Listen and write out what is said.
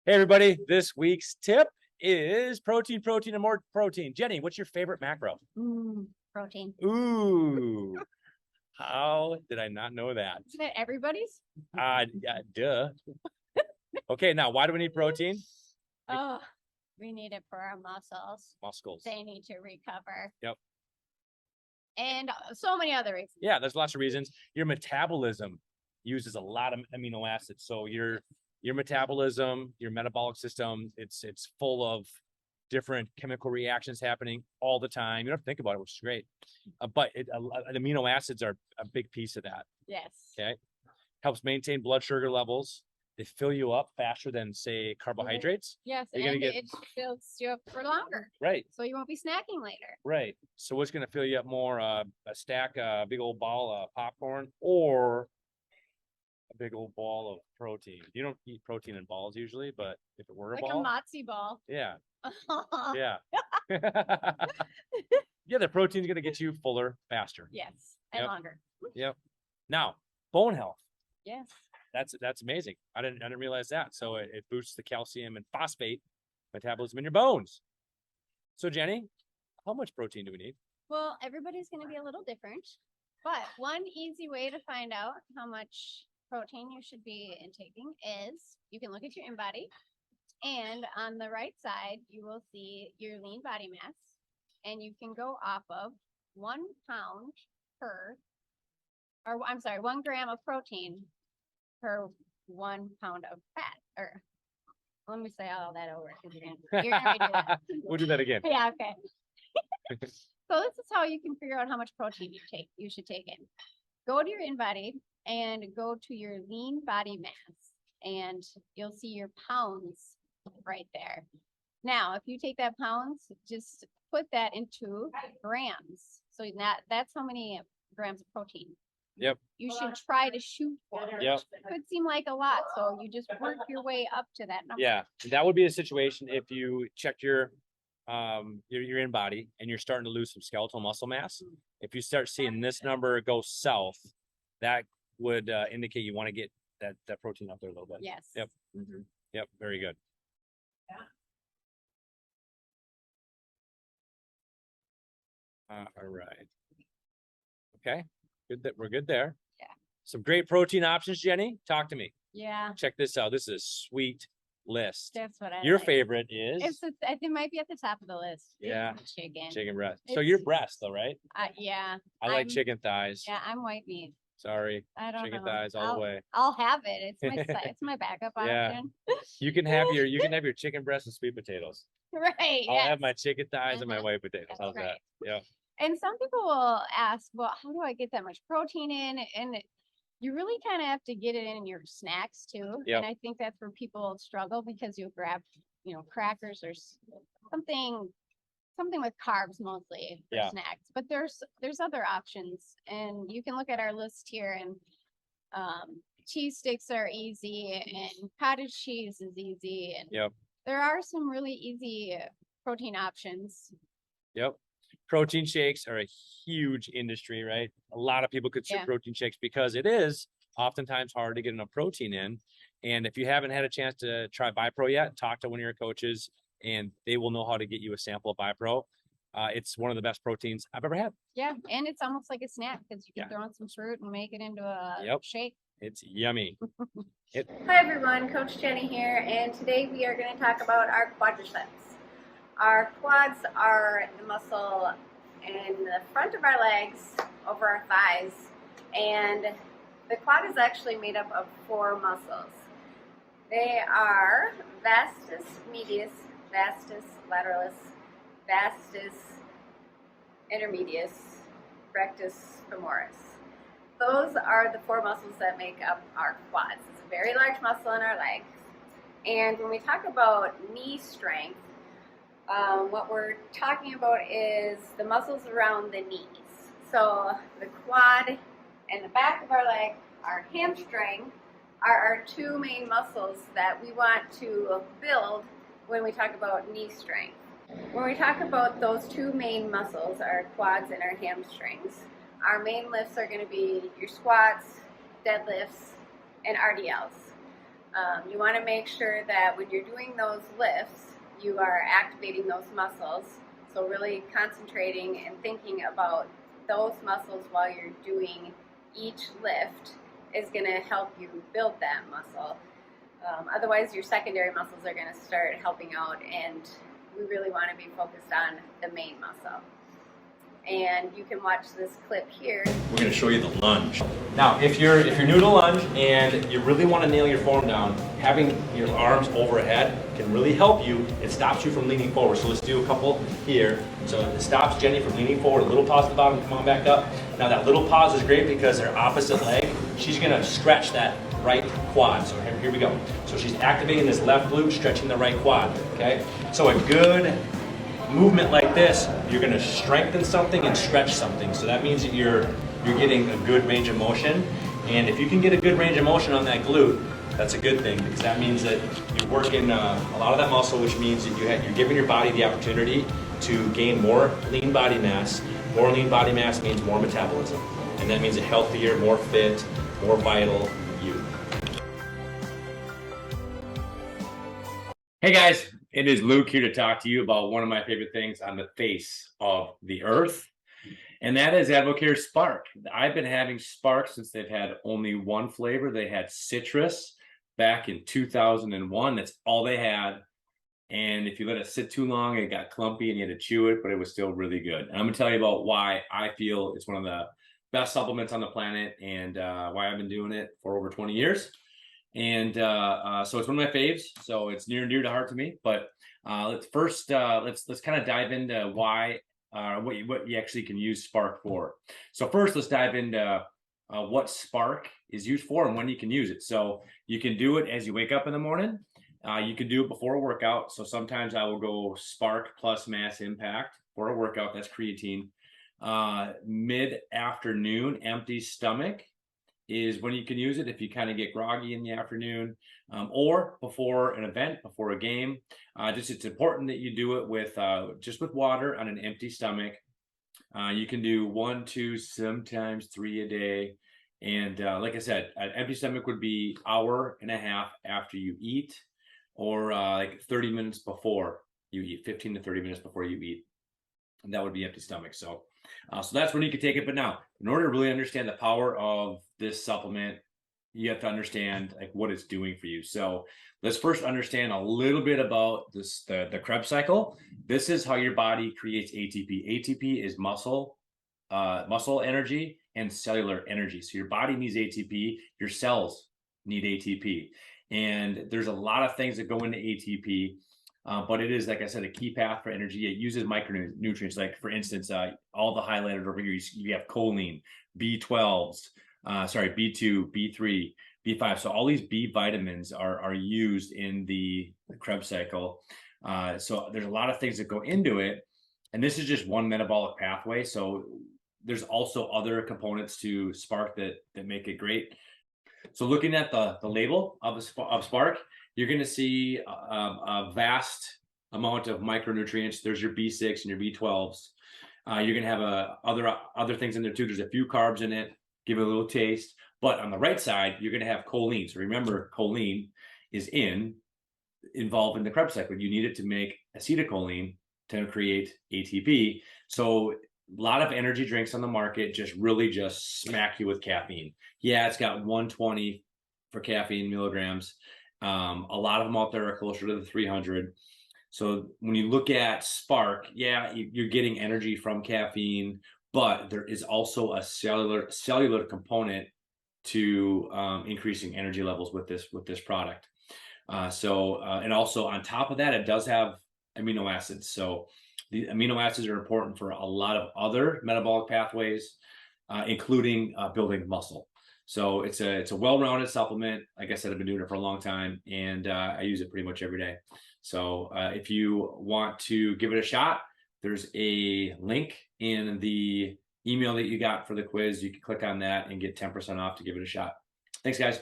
Hey everybody, this week's tip is protein, and more protein. Jenny, what's your favorite macro? Protein. Ooh, how did I not know that? Isn't it everybody's? Yeah, duh. Okay, now why do we need protein? Oh, we need it for our muscles. Muscles. They need to recover. Yep. And so many other reasons. Yeah, there's lots of reasons. Your metabolism uses a lot of amino acids. So your metabolism, your metabolic system, it's full of different chemical reactions happening all the time. You don't have to think about it, which is great. But amino acids are a big piece of that. Yes. Okay. Helps maintain blood sugar levels. They fill you up faster than, say, carbohydrates. Yes, You're gonna get it fills you up for longer. right. So you won't be snacking later. Right. So what's going to fill you up more? A stack, a big old ball of popcorn, or a big old ball of protein. You don't eat protein in balls usually, but if it were like a ball, a matzo ball. yeah, yeah, yeah. The protein's going to get you fuller faster. Yes, and longer. Yep. Now, bone health. Yes. That's amazing. I didn't realize that. So it boosts the calcium and phosphate metabolism in your bones. So Jenny, how much protein do we need? Well, everybody's going to be a little different, but one easy way to find out how much protein you should be intaking is you can look at your InBody, and on the right side, you will see your lean body mass, and you can go off of 1 pound per, or I'm sorry, 1 gram of protein per 1 pound of fat. Or let me say all that over because you're gonna redo that. We'll do that again. Yeah, okay. So this is how you can figure out how much protein you should take in. Go to your InBody and go to your lean body mass, and you'll see your pounds right there. Now, if you take that pounds, just put that into grams. So that's how many grams of protein. Yep. You should try to shoot for. Yep. It could seem like a lot, so you just work your way up to that number. Yeah, that would be a situation if you checked your InBody and you're starting to lose some skeletal muscle mass. If you start seeing this number go south, that would indicate you want to get that protein up there a little bit. Yes. Yep. Yep. Very good. All right. Okay. Good that we're good there. Yeah. Some great protein options, Jenny. Talk to me. Yeah. Check this out. This is a sweet list. That's what I Your like. favorite is? It might be at the top of the list. Yeah. Chicken Breast. So you're breast though, right? Yeah. I like chicken thighs. Yeah, I'm white meat. Sorry. I don't chicken know. thighs all the way. I'll have it. It's my backup option. You can have your chicken breast and sweet potatoes. Right. I'll have my chicken thighs and my white potatoes. That's How's right. that? Yeah. And some people will ask, well, how do I get that much protein in? And you really kind of have to get it in your snacks too. Yep. And I think that's where people struggle because you'll grab, crackers or something with carbs mostly for snacks. But there's other options, and you can look at our list here, and cheese sticks are easy, and cottage cheese is easy, and there are some really easy protein options. Yep. Protein shakes are a huge industry, right? A lot of people consume protein shakes because it is oftentimes hard to get enough protein in. And if you haven't had a chance to try BiPro yet, talk to one of your coaches and they will know how to get you a sample of BiPro. It's one of the best proteins I've ever had. Yeah, and it's almost like a snack because you can throw in some fruit and make it into a shake. It's yummy. Hi everyone, Coach Jenny here, and today we are going to talk about our quadriceps. Our quads are the muscle in the front of our legs, over our thighs, and the quad is actually made up of 4 muscles. They are vastus medius, vastus lateralis, vastus intermedius, rectus femoris. Those are the 4 muscles that make up our quads. It's a very large muscle in our legs. And when we talk about knee strength, what we're talking about is the muscles around the knees. So the quad and the back of our leg, our hamstring, are our 2 main muscles that we want to build when we talk about knee strength. When we talk about those 2 main muscles, our quads and our hamstrings, our main lifts are going to be your squats, deadlifts, and RDLs. You want to make sure that when you're doing those lifts, you are activating those muscles. So really concentrating and thinking about those muscles while you're doing each lift is going to help you build that muscle. Otherwise, your secondary muscles are going to start helping out, and we really want to be focused on the main muscle. And you can watch this clip here. We're going to show you the lunge. Now, if you're new to lunge and you really want to nail your form down, having your arms overhead can really help you. It stops you from leaning forward. So let's do a couple here. So it stops Jenny from leaning forward. A little pause at the bottom. Come on back up. Now that little pause is great because her opposite leg, she's going to stretch that right quad. So here we go. So she's activating this left glute, stretching the right quad. Okay. So a good movement like this, you're going to strengthen something and stretch something. So that means that you're getting a good range of motion. And if you can get a good range of motion on that glute, that's a good thing, because that means that you're working a lot of that muscle, which means that you're giving your body the opportunity to gain more lean body mass. More lean body mass means more metabolism. And that means a healthier, more fit, more vital you. Hey guys. It is Luke here to talk to you about one of my favorite things on the face of the earth, and that is Advocare Spark. I've been having Spark since they've had only one flavor. They had citrus back in 2001. That's all they had. And if you let it sit too long, it got clumpy and you had to chew it, but it was still really good. And I'm going to tell you about why I feel it's one of the best supplements on the planet and why I've been doing it for over 20 years. And so it's one of my faves, so it's near and dear to heart to me. But let's kind of dive into why what you actually can use Spark for. So first, let's dive into what Spark is used for and when you can use it. So you can do it as you wake up in the morning. You can do it before a workout. So sometimes I will go Spark plus Mass Impact for a workout. That's creatine. Mid-afternoon, empty stomach is when you can use it if you kind of get groggy in the afternoon, or before an event, before a game. It's important that you do it with just with water on an empty stomach. You can do 1, 2, sometimes 3 a day. And like I said, an empty stomach would be hour and a half after you eat, or like 30 minutes before you eat, 15 to 30 minutes before you eat. And that would be empty stomach. So that's when you can take it. But now, in order to really understand the power of this supplement, you have to understand like what it's doing for you. So let's first understand a little bit about this, the Krebs cycle. This is how your body creates ATP. ATP is muscle energy and cellular energy. So your body needs ATP, your cells need ATP. And there's a lot of things that go into ATP. But it is, like I said, a key path for energy. It uses micronutrients. Like, for instance, all the highlighted over here, you have choline, B2, B3, B5. So all these B vitamins are used in the Krebs cycle. So there's a lot of things that go into it. And this is just one metabolic pathway. So there's also other components to Spark that make it great. So looking at the label of Spark, you're going to see a vast amount of micronutrients. There's your B6 and your B12s. You're going to have other things in there too. There's a few carbs in it, give it a little taste. But on the right side, you're going to have choline. So remember, choline is involved in the Krebs cycle. You need it to make acetylcholine to create ATP. So a lot of energy drinks on the market just smack you with caffeine. Yeah, it's got 120 for caffeine milligrams. A lot of them out there are closer to the 300. So when you look at Spark, yeah, you're getting energy from caffeine, but there is also a cellular component to increasing energy levels with this product. And also on top of that, it does have amino acids. So the amino acids are important for a lot of other metabolic pathways, including building muscle. So it's a well-rounded supplement. Like I said, I've been doing it for a long time, and I use it pretty much every day. So if you want to give it a shot, there's a link in the email that you got for the quiz. You can click on that and get 10% off to give it a shot. Thanks, guys.